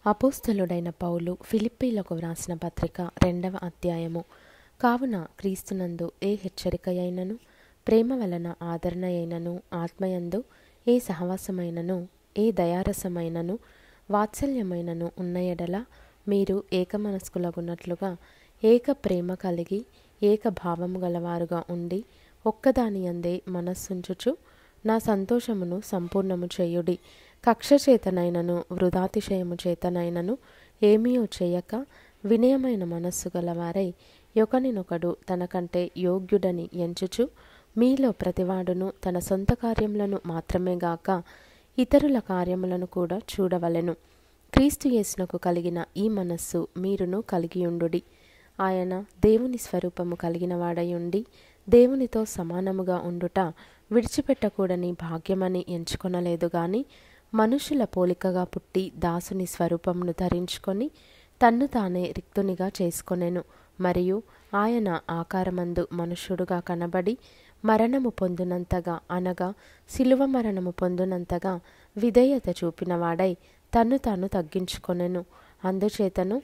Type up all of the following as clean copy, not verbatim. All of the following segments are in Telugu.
అపోస్తలుడైన పౌలు ఫిలిప్పీలకు వ్రాసిన పత్రిక 2వ అధ్యాయము. కావున క్రీస్తునందు ఏ హెచ్చరికయైనను, ప్రేమ వలన ఆదరణ అయినను, ఆత్మయందు ఏ సహవాసమైనను, ఏ దయారసమైనను, వాత్సల్యమైనను ఉన్న ఎడల మీరు ఏకమనస్కులగున్నట్లుగా ఏక ప్రేమ కలిగి ఏక భావము గలవారుగా ఉండి ఒక్కదానియందే మనస్సుంచుచు నా సంతోషమును సంపూర్ణము చేయుడి. కక్ష చేతనైనను వృధాతిశయము చేతనైనను ఏమీయో చేయక వినయమైన మనస్సు గలవారై ఒకనినొకడు తనకంటే యోగ్యుడని ఎంచుచు మీలో ప్రతివాడును తన సొంత కార్యములను మాత్రమే గాక ఇతరుల కార్యములను కూడా చూడవలెను. క్రీస్తు యేసునకు కలిగిన ఈ మనస్సు మీరును కలిగియుండుడి. ఆయన దేవుని స్వరూపము కలిగిన వాడయుండి దేవునితో సమానముగా ఉండుట విడిచిపెట్టకూడని భాగ్యమని ఎంచుకొనలేదు గాని మనుషుల పోలికగా పుట్టి దాసుని స్వరూపమును ధరించుకొని తన్ను తానే రిక్తునిగా చేసుకొనెను. మరియు ఆయన ఆకారమందు మనుష్యుడుగా కనబడి మరణము పొందునంతగా అనగా శిలువ మరణము పొందునంతగా విధేయత చూపినవాడై తన్ను తాను తగ్గించుకొనెను. అందుచేతను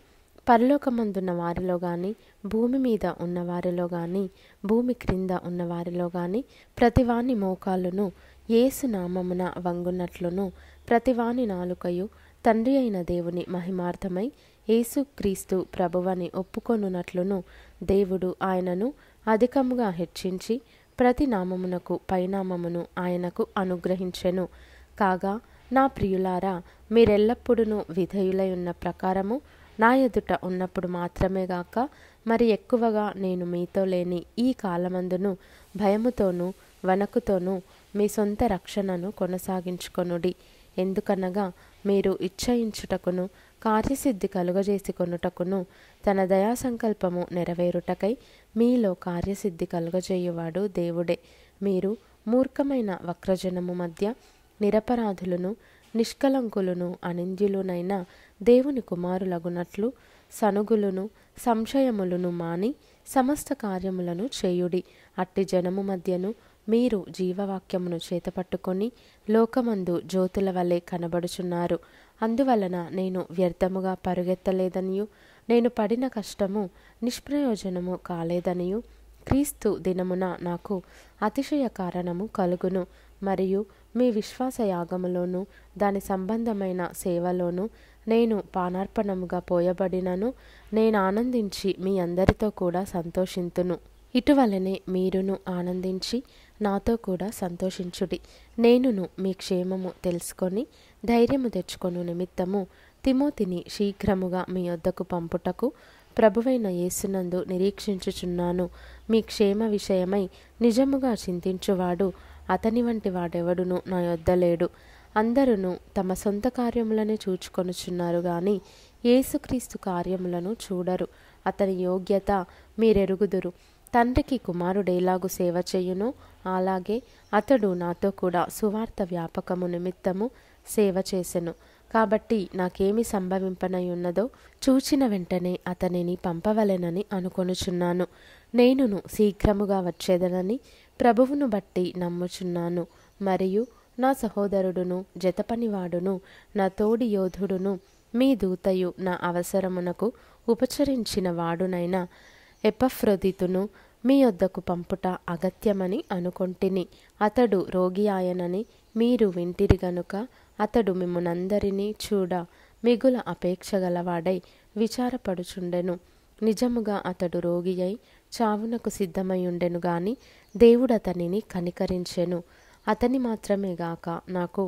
పరలోకమందున్న వారిలో గాని భూమి మీద ఉన్నవారిలో గాని భూమి క్రింద ఉన్నవారిలో గాని ప్రతివాని మోకాళ్ళును యేసు నామమున వంగునట్లును ప్రతివాని నాలుకయు తండ్రి అయిన దేవుని మహిమార్థమై యేసు క్రీస్తు ప్రభువని ఒప్పుకొనున్నట్లును దేవుడు ఆయనను అధికముగా హెచ్చించి ప్రతి నామమునకు పైనామమును ఆయనకు అనుగ్రహించెను. కాగా నా ప్రియులారా, మీరెల్లప్పుడూ విధేయులై ఉన్న ప్రకారము నా ఎదుట ఉన్నప్పుడు మాత్రమే గాక మరి ఎక్కువగా నేను మీతో లేని ఈ కాలమందును భయముతోనూ వణకుతోనూ మీ సొంత రక్షణను కొనసాగించుకొనుడి. ఎందుకనగా మీరు ఇచ్చయించుటకును కార్యసిద్ధి కలుగజేసుకొనుటకును తన దయా సంకల్పము నెరవేరుటకై మీలో కార్యసిద్ధి కలుగజేయువాడు దేవుడే. మీరు మూర్ఖమైన వక్రజనము మధ్య నిరపరాధులను నిష్కలంకులను అనింద్యులునైన దేవుని కుమారులగునట్లు సనుగులును సంశయములను మాని సమస్త కార్యములను చేయుడి. అట్టి జనము మధ్యను మీరు జీవవాక్యమును చేతపట్టుకొని లోకమందు జ్యోతుల వలె కనబడుచున్నారు. అందువలన నేను వ్యర్థముగా పరుగెత్తలేదనియు నేను పడిన కష్టము నిష్ప్రయోజనము కాలేదనియు క్రీస్తు దినమున నాకు అతిశయ కారణము కలుగును. మరియు మీ విశ్వాస యాగములోను దాని సంబంధమైన సేవలోను నేను పానార్పణముగా పోయబడినను నేను ఆనందించి మీ అందరితో కూడా సంతోషింతును. ఇటువలనే మీరును ఆనందించి నాతో కూడా సంతోషించుడి. నేనును మీ క్షేమము తెలుసుకొని ధైర్యము తెచ్చుకొను నిమిత్తము తిమోతిని శీఘ్రముగా మీ యొద్దకు పంపుటకు ప్రభువైన యేసునందు నిరీక్షించుచున్నాను. మీ క్షేమ విషయమై నిజముగా చింతించువాడు అతని వంటి వాడెవడును నా యొద్ద లేడు. అందరును తమ సొంత కార్యములనే చూచుకొనుచున్నారు గాని యేసుక్రీస్తు కార్యములను చూడరు. అతని యోగ్యత మీరెరుగుదురు. తండ్రికి కుమారుడేలాగు సేవ చేయునో అలాగే అతడు నాతో కూడా సువార్త వ్యాపకము నిమిత్తము సేవ చేసెను. కాబట్టి నాకేమి సంభవింపనై ఉన్నదో చూచిన వెంటనే అతనిని పంపవలెనని అనుకొనుచున్నాను. నేనును శీఘ్రముగా వచ్చేదనని ప్రభువును బట్టి నమ్ముచున్నాను. మరియు నా సహోదరుడును జతపనివాడును నా తోడి యోధుడును మీ దూతయు నా అవసరమునకు ఉపచరించిన వాడునైన ఎపఫ్రొదితును మీ యొద్దకు పంపుట అగత్యమని అనుకొంటిని. అతడు రోగి ఆయనని మీరు వింటిరి గనుక అతడు మిమ్మునందరినీ చూడ మిగుల అపేక్ష గలవాడై విచారపడుచుండెను. నిజముగా అతడు రోగి అయి చావునకు సిద్ధమయ్యుండెను గాని దేవుడతనిని కనికరించెను. అతని మాత్రమే గాక నాకు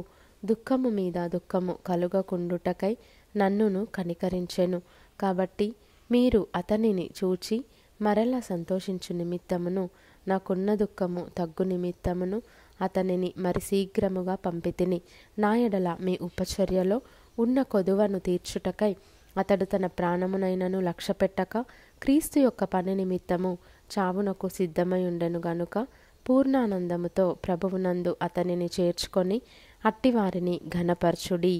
దుఃఖము మీద దుఃఖము కలుగకుండుటకై నన్నును కనికరించెను. కాబట్టి మీరు అతనిని చూచి మరలా సంతోషించు నిమిత్తమును నాకున్న దుఃఖము తగ్గు నిమిత్తమును అతనిని మరి శీఘ్రముగా పంపితిని. నా ఎడల మీ ఉపచర్యలో ఉన్న కొదువను తీర్చుటకై అతడు తన ప్రాణమునైనను లక్ష్యపెట్టక క్రీస్తు యొక్క పని నిమిత్తము చావునకు సిద్ధమై ఉండెను గనుక పూర్ణానందముతో ప్రభువునందు అతనిని చేర్చుకొని అట్టివారిని ఘనపరచుడి.